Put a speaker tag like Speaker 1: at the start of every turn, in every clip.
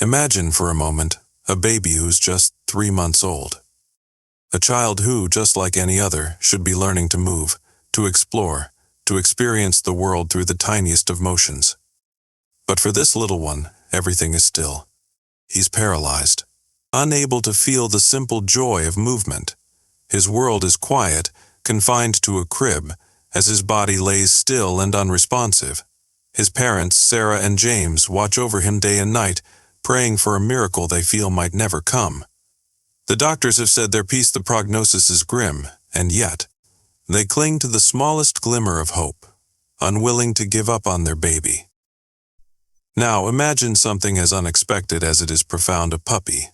Speaker 1: Imagine for a moment a baby who's just 3 months old. A child who, just like any other, should be learning to move, to explore, to experience the world through the tiniest of motions. But for this little one, everything is still. He's paralyzed, unable to feel the simple joy of movement. His world is quiet, confined to a crib, as his body lays still and unresponsive. His parents, Sarah and James, watch over him day and night, praying for a miracle they feel might never come. The doctors have said their piece the prognosis is grim, and yet, they cling to the smallest glimmer of hope, unwilling to give up on their baby. Now imagine something as unexpected as it is profound: a puppy.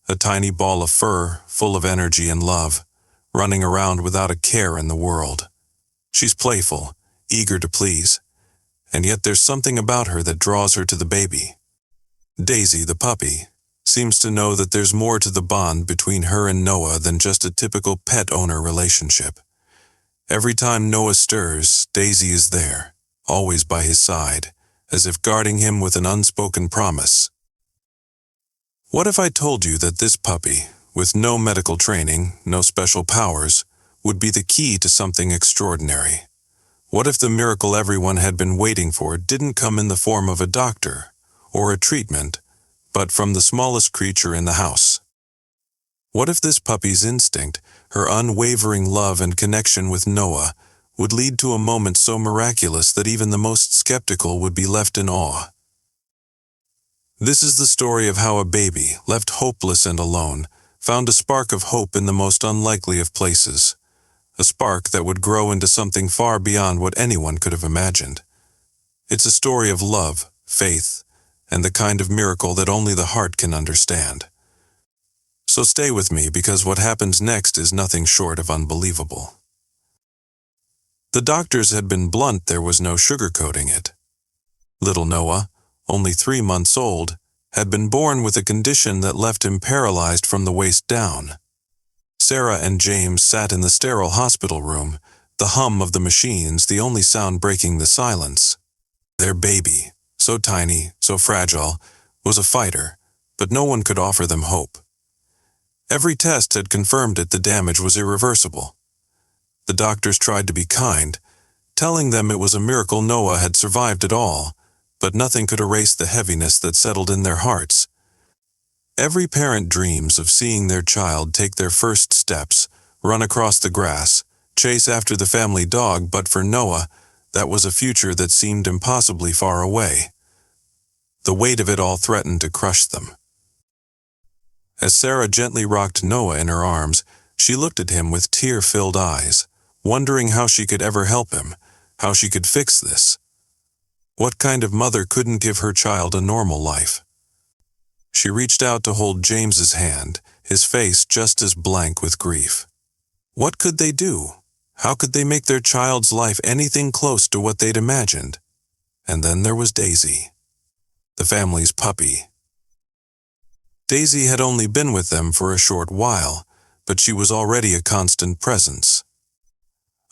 Speaker 1: A tiny ball of fur, full of energy and love, running around without a care in the world. She's playful, eager to please, and yet there's something about her that draws her to the baby. Daisy, the puppy, seems to know that there's more to the bond between her and Noah than just a typical pet-owner relationship. Every time Noah stirs, Daisy is there, always by his side, as if guarding him with an unspoken promise. What if I told you that this puppy, with no medical training, no special powers, would be the key to something extraordinary? What if the miracle everyone had been waiting for didn't come in the form of a doctor or a treatment, but from the smallest creature in the house? What if this puppy's instinct, her unwavering love and connection with Noah, would lead to a moment so miraculous that even the most skeptical would be left in awe? This is the story of how a baby, left hopeless and alone, found a spark of hope in the most unlikely of places, a spark that would grow into something far beyond what anyone could have imagined. It's a story of love, faith, and the kind of miracle that only the heart can understand. So stay with me, because what happens next is nothing short of unbelievable. The doctors had been blunt; there was no sugarcoating it. Little Noah, only 3 months old, had been born with a condition that left him paralyzed from the waist down. Sarah and James sat in the sterile hospital room, the hum of the machines the only sound breaking the silence. Their baby, so tiny, so fragile, was a fighter, but no one could offer them hope. Every test had confirmed it; the damage was irreversible. The doctors tried to be kind, telling them it was a miracle Noah had survived it all, but nothing could erase the heaviness that settled in their hearts. Every parent dreams of seeing their child take their first steps, run across the grass, chase after the family dog, but for Noah, that was a future that seemed impossibly far away. The weight of it all threatened to crush them. As Sarah gently rocked Noah in her arms, she looked at him with tear-filled eyes, wondering how she could ever help him, how she could fix this. What kind of mother couldn't give her child a normal life? She reached out to hold James's hand, his face just as blank with grief. What could they do? How could they make their child's life anything close to what they'd imagined? And then there was Daisy, the family's puppy. Daisy had only been with them for a short while, but she was already a constant presence.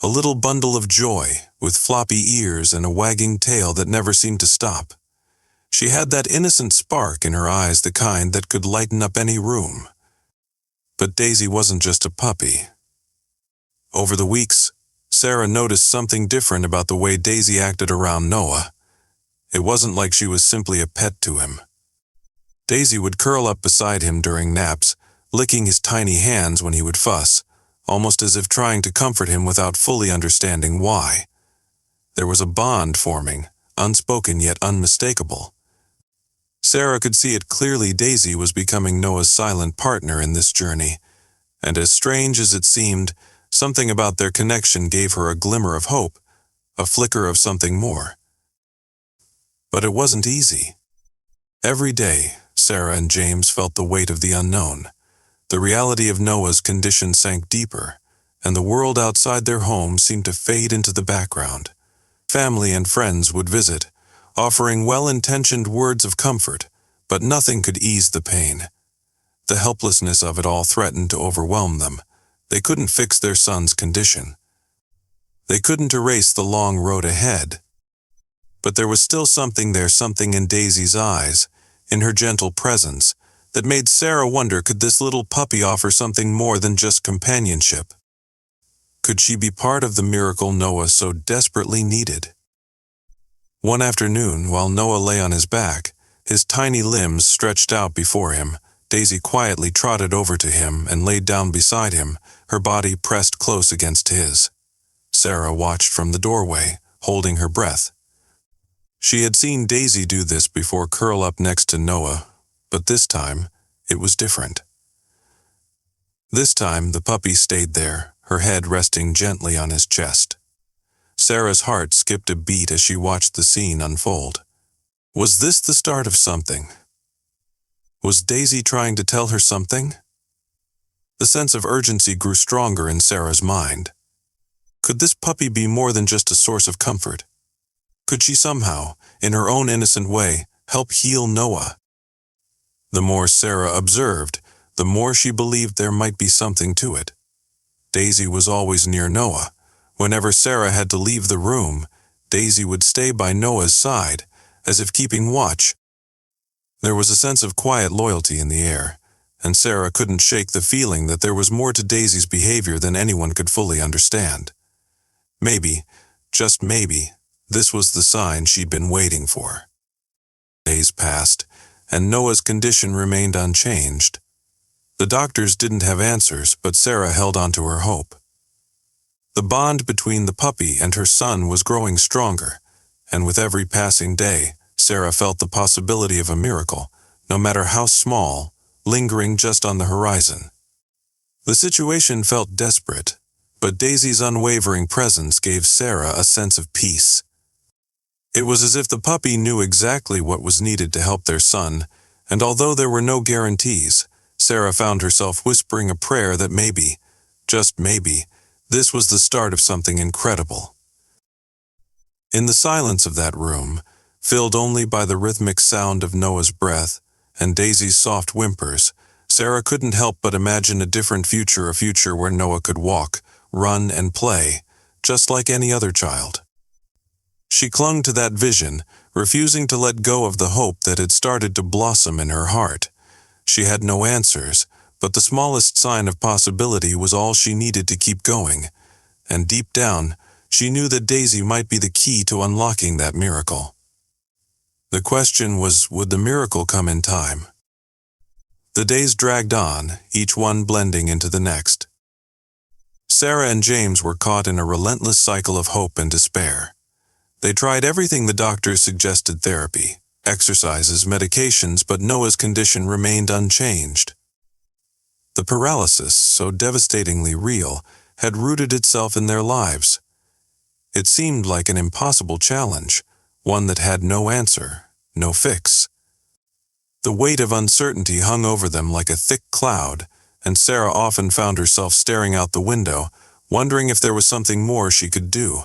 Speaker 1: A little bundle of joy, with floppy ears and a wagging tail that never seemed to stop. She had that innocent spark in her eyes, the kind that could lighten up any room. But Daisy wasn't just a puppy. Over the weeks, Sarah noticed something different about the way Daisy acted around Noah. It wasn't like she was simply a pet to him. Daisy would curl up beside him during naps, licking his tiny hands when he would fuss, almost as if trying to comfort him without fully understanding why. There was a bond forming, unspoken yet unmistakable. Sarah could see it clearly. Daisy was becoming Noah's silent partner in this journey, and as strange as it seemed, something about their connection gave her a glimmer of hope, a flicker of something more. But it wasn't easy. Every day, Sarah and James felt the weight of the unknown. The reality of Noah's condition sank deeper, and the world outside their home seemed to fade into the background. Family and friends would visit, offering well-intentioned words of comfort, but nothing could ease the pain. The helplessness of it all threatened to overwhelm them. They couldn't fix their son's condition. They couldn't erase the long road ahead. But there was still something there, something in Daisy's eyes, in her gentle presence, that made Sarah wonder, could this little puppy offer something more than just companionship? Could she be part of the miracle Noah so desperately needed? One afternoon, while Noah lay on his back, his tiny limbs stretched out before him, Daisy quietly trotted over to him and laid down beside him, her body pressed close against his. Sarah watched from the doorway, holding her breath. She had seen Daisy do this before, curl up next to Noah, but this time it was different. This time the puppy stayed there, her head resting gently on his chest. Sarah's heart skipped a beat as she watched the scene unfold. Was this the start of something? Was Daisy trying to tell her something? The sense of urgency grew stronger in Sarah's mind. Could this puppy be more than just a source of comfort? Could she somehow, in her own innocent way, help heal Noah? The more Sarah observed, the more she believed there might be something to it. Daisy was always near Noah. Whenever Sarah had to leave the room, Daisy would stay by Noah's side, as if keeping watch. There was a sense of quiet loyalty in the air, and Sarah couldn't shake the feeling that there was more to Daisy's behavior than anyone could fully understand. Maybe, just maybe, this was the sign she'd been waiting for. Days passed, and Noah's condition remained unchanged. The doctors didn't have answers, but Sarah held on to her hope. The bond between the puppy and her son was growing stronger, and with every passing day, Sarah felt the possibility of a miracle, no matter how small, lingering just on the horizon. The situation felt desperate, but Daisy's unwavering presence gave Sarah a sense of peace. It was as if the puppy knew exactly what was needed to help their son, and although there were no guarantees, Sarah found herself whispering a prayer that maybe, just maybe, this was the start of something incredible. In the silence of that room, filled only by the rhythmic sound of Noah's breath and Daisy's soft whimpers, Sarah couldn't help but imagine a different future, a future where Noah could walk, run, and play, just like any other child. She clung to that vision, refusing to let go of the hope that had started to blossom in her heart. She had no answers, but the smallest sign of possibility was all she needed to keep going, and deep down, she knew that Daisy might be the key to unlocking that miracle. The question was, would the miracle come in time? The days dragged on, each one blending into the next. Sarah and James were caught in a relentless cycle of hope and despair. They tried everything the doctors suggested: therapy, exercises, medications, but Noah's condition remained unchanged. The paralysis, so devastatingly real, had rooted itself in their lives. It seemed like an impossible challenge, one that had no answer, no fix. The weight of uncertainty hung over them like a thick cloud, and Sarah often found herself staring out the window, wondering if there was something more she could do.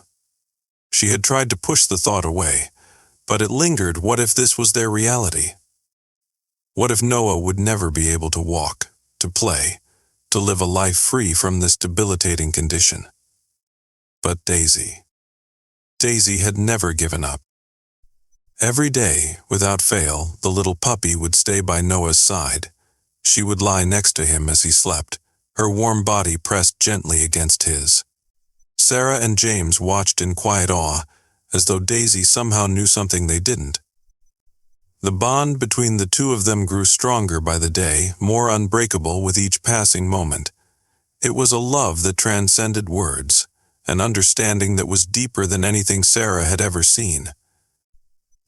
Speaker 1: She had tried to push the thought away, but it lingered. What if this was their reality? What if Noah would never be able to walk, to play, to live a life free from this debilitating condition? But Daisy had never given up. Every day, without fail, the little puppy would stay by Noah's side. She would lie next to him as he slept, her warm body pressed gently against his. Sarah and James watched in quiet awe, as though Daisy somehow knew something they didn't. The bond between the two of them grew stronger by the day, more unbreakable with each passing moment. It was a love that transcended words, an understanding that was deeper than anything Sarah had ever seen.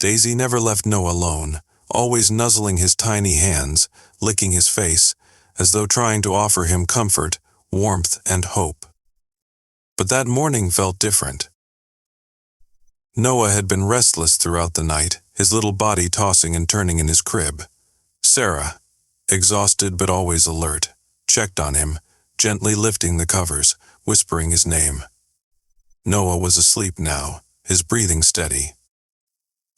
Speaker 1: Daisy never left Noah alone, always nuzzling his tiny hands, licking his face, as though trying to offer him comfort, warmth, and hope. But that morning felt different. Noah had been restless throughout the night, his little body tossing and turning in his crib. Sarah, exhausted but always alert, checked on him, gently lifting the covers, whispering his name. Noah was asleep now, his breathing steady.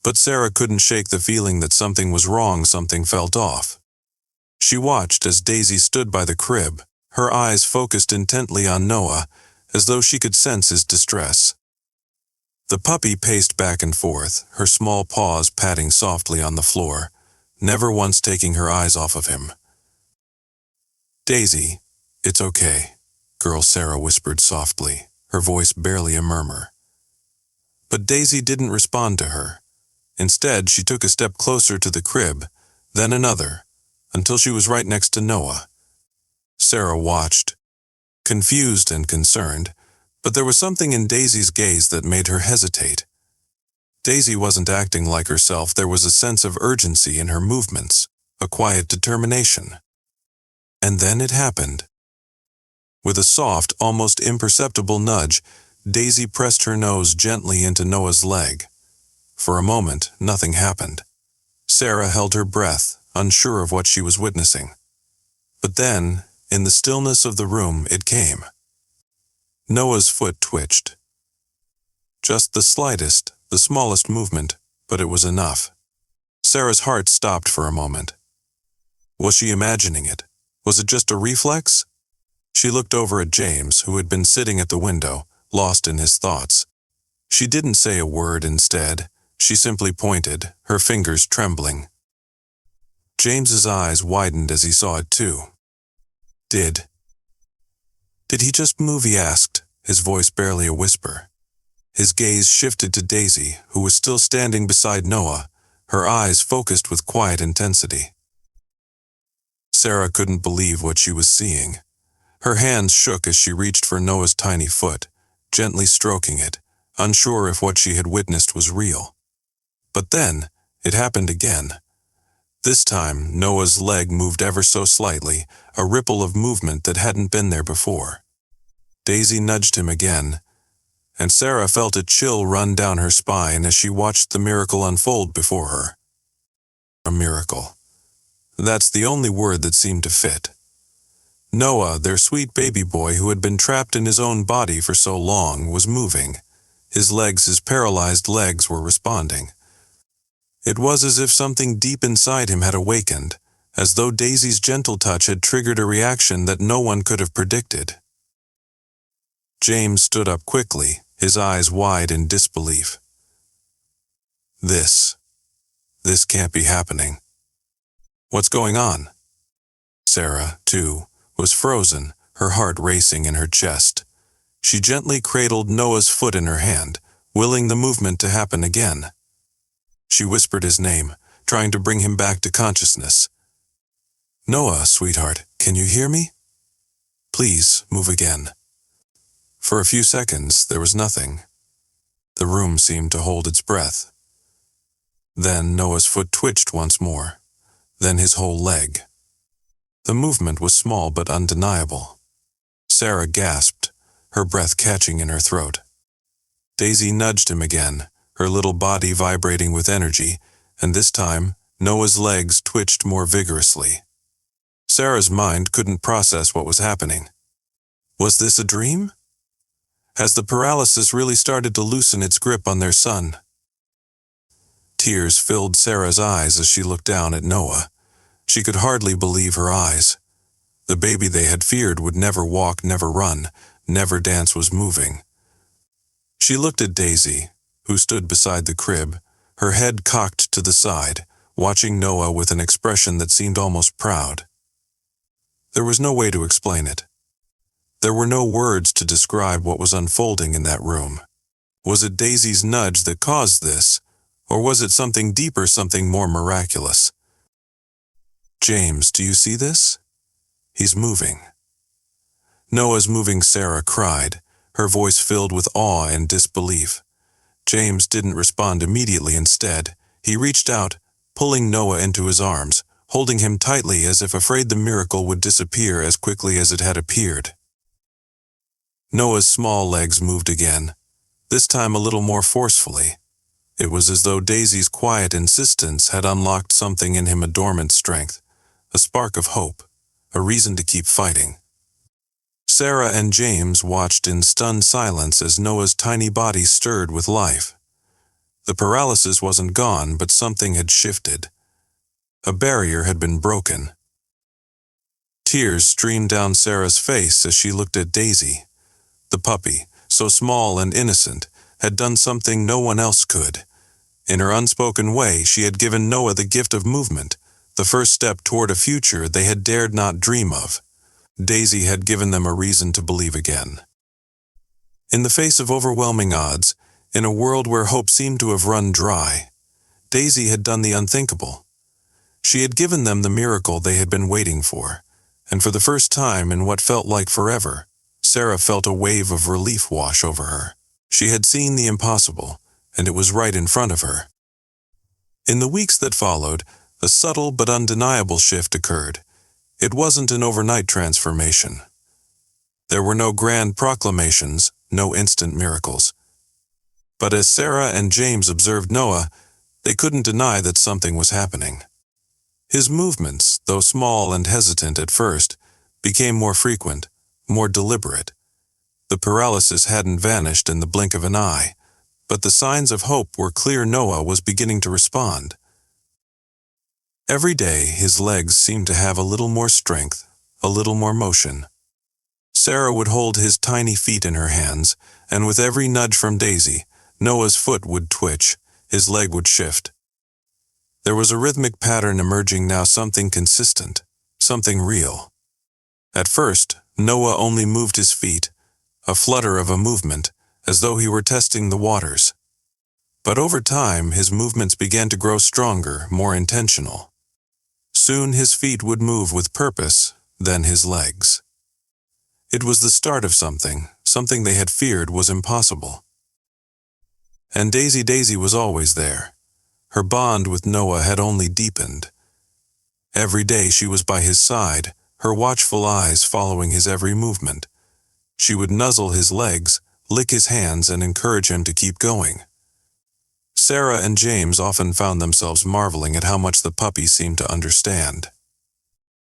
Speaker 1: But Sarah couldn't shake the feeling that something was wrong, something felt off. She watched as Daisy stood by the crib, her eyes focused intently on Noah, as though she could sense his distress. The puppy paced back and forth, her small paws patting softly on the floor, never once taking her eyes off of him. "Daisy, it's okay," girl Sarah whispered softly, her voice barely a murmur. But Daisy didn't respond to her. Instead, she took a step closer to the crib, then another, until she was right next to Noah. Sarah watched, confused and concerned, but there was something in Daisy's gaze that made her hesitate. Daisy wasn't acting like herself. There was a sense of urgency in her movements, a quiet determination. And then it happened. With a soft, almost imperceptible nudge, Daisy pressed her nose gently into Noah's leg. For a moment, nothing happened. Sarah held her breath, unsure of what she was witnessing. But then, in the stillness of the room, it came. Noah's foot twitched. Just the slightest, the smallest movement, but it was enough. Sarah's heart stopped for a moment. Was she imagining it? Was it just a reflex? She looked over at James, who had been sitting at the window, lost in his thoughts. She didn't say a word instead. She simply pointed, her fingers trembling. James's eyes widened as he saw it too. Did he just move? He asked, his voice barely a whisper. His gaze shifted to Daisy, who was still standing beside Noah, her eyes focused with quiet intensity. Sarah couldn't believe what she was seeing. Her hands shook as she reached for Noah's tiny foot, gently stroking it, unsure if what she had witnessed was real. But then, it happened again. This time, Noah's leg moved ever so slightly, a ripple of movement that hadn't been there before. Daisy nudged him again, and Sarah felt a chill run down her spine as she watched the miracle unfold before her. A miracle. That's the only word that seemed to fit. Noah, their sweet baby boy who had been trapped in his own body for so long, was moving. His paralyzed legs were responding. It was as if something deep inside him had awakened, as though Daisy's gentle touch had triggered a reaction that no one could have predicted. James stood up quickly, his eyes wide in disbelief. This can't be happening. What's going on? Sarah, too, was frozen, her heart racing in her chest. She gently cradled Noah's foot in her hand, willing the movement to happen again. She whispered his name, trying to bring him back to consciousness. "Noah, sweetheart, can you hear me? Please, move again." For a few seconds, there was nothing. The room seemed to hold its breath. Then Noah's foot twitched once more, then his whole leg. The movement was small but undeniable. Sarah gasped, her breath catching in her throat. Daisy nudged him again, her little body vibrating with energy, and this time, Noah's legs twitched more vigorously. Sarah's mind couldn't process what was happening. Was this a dream? Has the paralysis really started to loosen its grip on their son? Tears filled Sarah's eyes as she looked down at Noah. She could hardly believe her eyes. The baby they had feared would never walk, never run, never dance was moving. She looked at Daisy, who stood beside the crib, her head cocked to the side, watching Noah with an expression that seemed almost proud. There was no way to explain it. There were no words to describe what was unfolding in that room. Was it Daisy's nudge that caused this, or was it something deeper, something more miraculous? "James, do you see this? He's moving." "Noah's moving," Sarah cried, her voice filled with awe and disbelief. James didn't respond immediately. Instead, he reached out, pulling Noah into his arms, holding him tightly as if afraid the miracle would disappear as quickly as it had appeared. Noah's small legs moved again, this time a little more forcefully. It was as though Daisy's quiet insistence had unlocked something in him, a dormant strength, a spark of hope, a reason to keep fighting. Sarah and James watched in stunned silence as Noah's tiny body stirred with life. The paralysis wasn't gone, but something had shifted. A barrier had been broken. Tears streamed down Sarah's face as she looked at Daisy. The puppy, so small and innocent, had done something no one else could. In her unspoken way, she had given Noah the gift of movement, the first step toward a future they had dared not dream of. Daisy had given them a reason to believe again. In the face of overwhelming odds, in a world where hope seemed to have run dry, Daisy had done the unthinkable. She had given them the miracle they had been waiting for, and for the first time in what felt like forever, Sarah felt a wave of relief wash over her. She had seen the impossible, and it was right in front of her. In the weeks that followed, a subtle but undeniable shift occurred. It wasn't an overnight transformation. There were no grand proclamations, no instant miracles. But as Sarah and James observed Noah, they couldn't deny that something was happening. His movements, though small and hesitant at first, became more frequent, more deliberate. The paralysis hadn't vanished in the blink of an eye, but the signs of hope were clear. Noah was beginning to respond. Every day his legs seemed to have a little more strength, a little more motion. Sarah would hold his tiny feet in her hands, and with every nudge from Daisy, Noah's foot would twitch, his leg would shift. There was a rhythmic pattern emerging now, something consistent, something real. At first, Noah only moved his feet, a flutter of a movement, as though he were testing the waters. But over time, his movements began to grow stronger, more intentional. Soon his feet would move with purpose, then his legs. It was the start of something they had feared was impossible. And Daisy was always there. Her bond with Noah had only deepened. Every day she was by his side, her watchful eyes following his every movement. She would nuzzle his legs, lick his hands, and encourage him to keep going. Sarah and James often found themselves marveling at how much the puppy seemed to understand.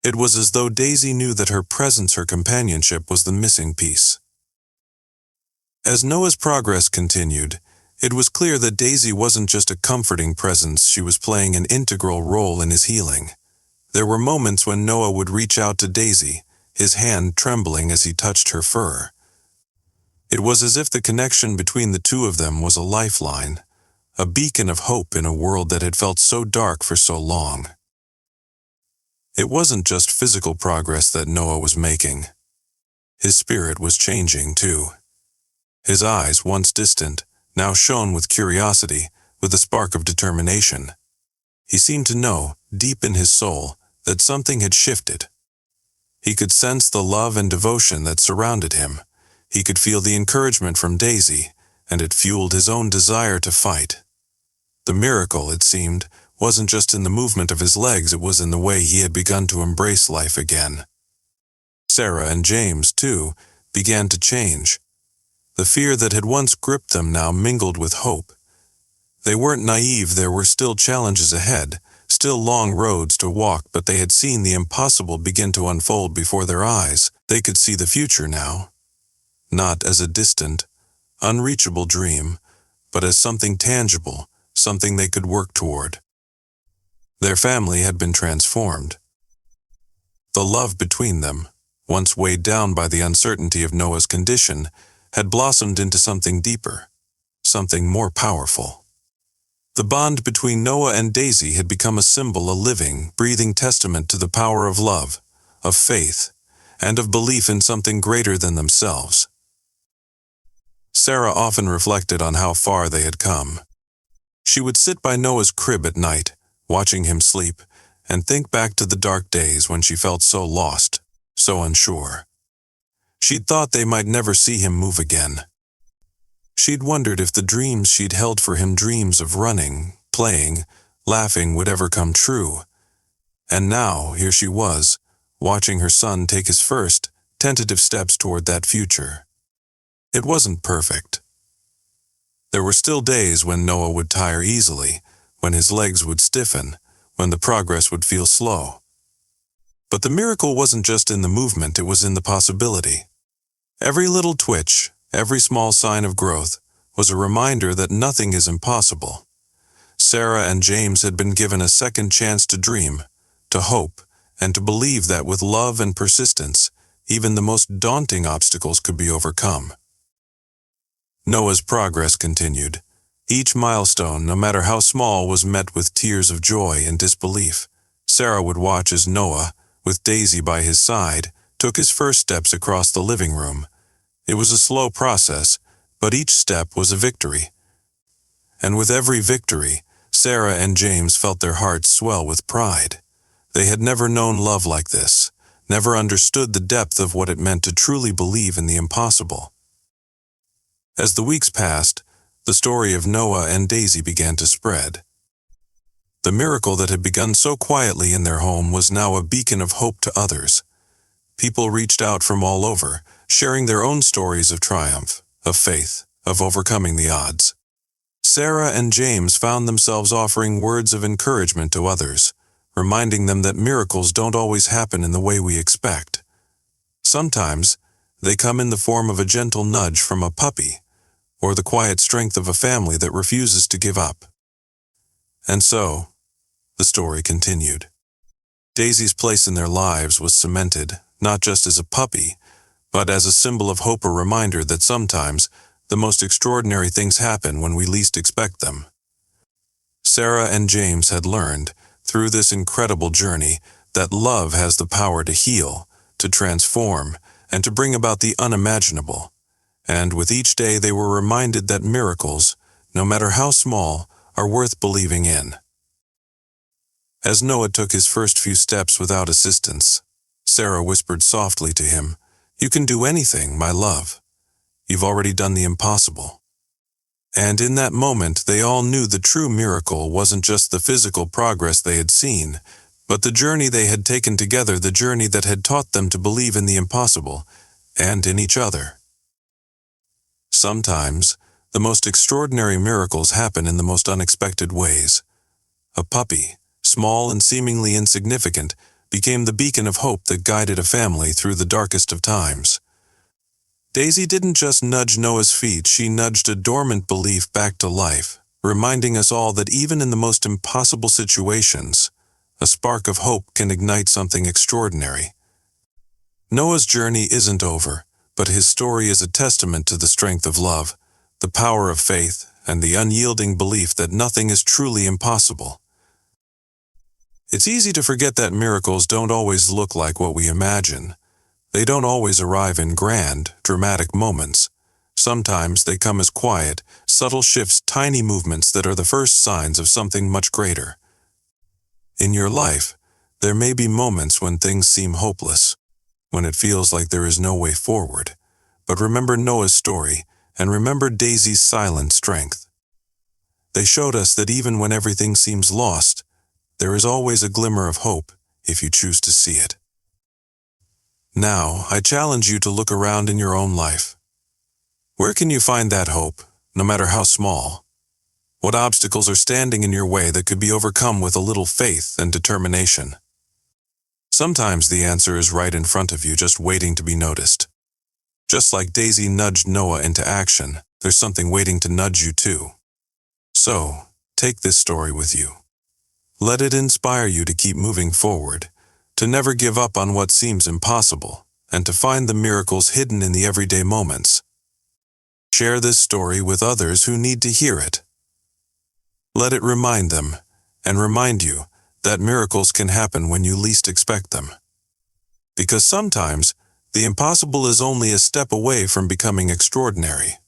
Speaker 1: It was as though Daisy knew that her presence, her companionship, was the missing piece. As Noah's progress continued, it was clear that Daisy wasn't just a comforting presence, she was playing an integral role in his healing. There were moments when Noah would reach out to Daisy, his hand trembling as he touched her fur. It was as if the connection between the two of them was a lifeline, a beacon of hope in a world that had felt so dark for so long. It wasn't just physical progress that Noah was making. His spirit was changing too. His eyes, once distant, now shone with curiosity, with a spark of determination. He seemed to know, deep in his soul, that something had shifted. He could sense the love and devotion that surrounded him. He could feel the encouragement from Daisy, and it fueled his own desire to fight. The miracle, it seemed, wasn't just in the movement of his legs, it was in the way he had begun to embrace life again. Sarah and James, too, began to change. The fear that had once gripped them now mingled with hope. They weren't naive, there were still challenges ahead, still long roads to walk, but they had seen the impossible begin to unfold before their eyes. They could see the future now, not as a distant, unreachable dream, but as something tangible, something they could work toward. Their family had been transformed. The love between them, once weighed down by the uncertainty of Noah's condition, had blossomed into something deeper, something more powerful. The bond between Noah and Daisy had become a symbol, a living, breathing testament to the power of love, of faith, and of belief in something greater than themselves. Sarah often reflected on how far they had come. She would sit by Noah's crib at night, watching him sleep, and think back to the dark days when she felt so lost, so unsure. She'd thought they might never see him move again. She'd wondered if the dreams she'd held for him, dreams of running, playing, laughing, would ever come true. And now, here she was, watching her son take his first, tentative steps toward that future. It wasn't perfect. There were still days when Noah would tire easily, when his legs would stiffen, when the progress would feel slow. But the miracle wasn't just in the movement, it was in the possibility. Every little twitch, every small sign of growth, was a reminder that nothing is impossible. Sarah and James had been given a second chance to dream, to hope, and to believe that with love and persistence, even the most daunting obstacles could be overcome. Noah's progress continued. Each milestone, no matter how small, was met with tears of joy and disbelief. Sarah would watch as Noah, with Daisy by his side, took his first steps across the living room. It was a slow process, but each step was a victory. And with every victory, Sarah and James felt their hearts swell with pride. They had never known love like this, never understood the depth of what it meant to truly believe in the impossible. As the weeks passed, the story of Noah and Daisy began to spread. The miracle that had begun so quietly in their home was now a beacon of hope to others. People reached out from all over, sharing their own stories of triumph, of faith, of overcoming the odds. Sarah and James found themselves offering words of encouragement to others, reminding them that miracles don't always happen in the way we expect. Sometimes, they come in the form of a gentle nudge from a puppy, or the quiet strength of a family that refuses to give up. And so, the story continued. Daisy's place in their lives was cemented, not just as a puppy, but as a symbol of hope, a reminder that sometimes the most extraordinary things happen when we least expect them. Sarah and James had learned, through this incredible journey, that love has the power to heal, to transform, and to bring about the unimaginable. And with each day they were reminded that miracles, no matter how small, are worth believing in. As Noah took his first few steps without assistance, Sarah whispered softly to him, "You can do anything, my love. You've already done the impossible." And in that moment they all knew the true miracle wasn't just the physical progress they had seen, but the journey they had taken together, the journey that had taught them to believe in the impossible, and in each other. Sometimes, the most extraordinary miracles happen in the most unexpected ways. A puppy, small and seemingly insignificant, became the beacon of hope that guided a family through the darkest of times. Daisy didn't just nudge Noah's feet, she nudged a dormant belief back to life, reminding us all that even in the most impossible situations, a spark of hope can ignite something extraordinary. Noah's journey isn't over, but his story is a testament to the strength of love, the power of faith, and the unyielding belief that nothing is truly impossible. It's easy to forget that miracles don't always look like what we imagine. They don't always arrive in grand, dramatic moments. Sometimes they come as quiet, subtle shifts, tiny movements that are the first signs of something much greater. In your life, there may be moments when things seem hopeless, when it feels like there is no way forward. But remember Noah's story, and remember Daisy's silent strength. They showed us that even when everything seems lost, there is always a glimmer of hope if you choose to see it. Now, I challenge you to look around in your own life. Where can you find that hope, no matter how small? What obstacles are standing in your way that could be overcome with a little faith and determination? Sometimes the answer is right in front of you, just waiting to be noticed. Just like Daisy nudged Noah into action, there's something waiting to nudge you too. So, take this story with you. Let it inspire you to keep moving forward, to never give up on what seems impossible, and to find the miracles hidden in the everyday moments. Share this story with others who need to hear it. Let it remind them, and remind you, that miracles can happen when you least expect them. Because sometimes, the impossible is only a step away from becoming extraordinary.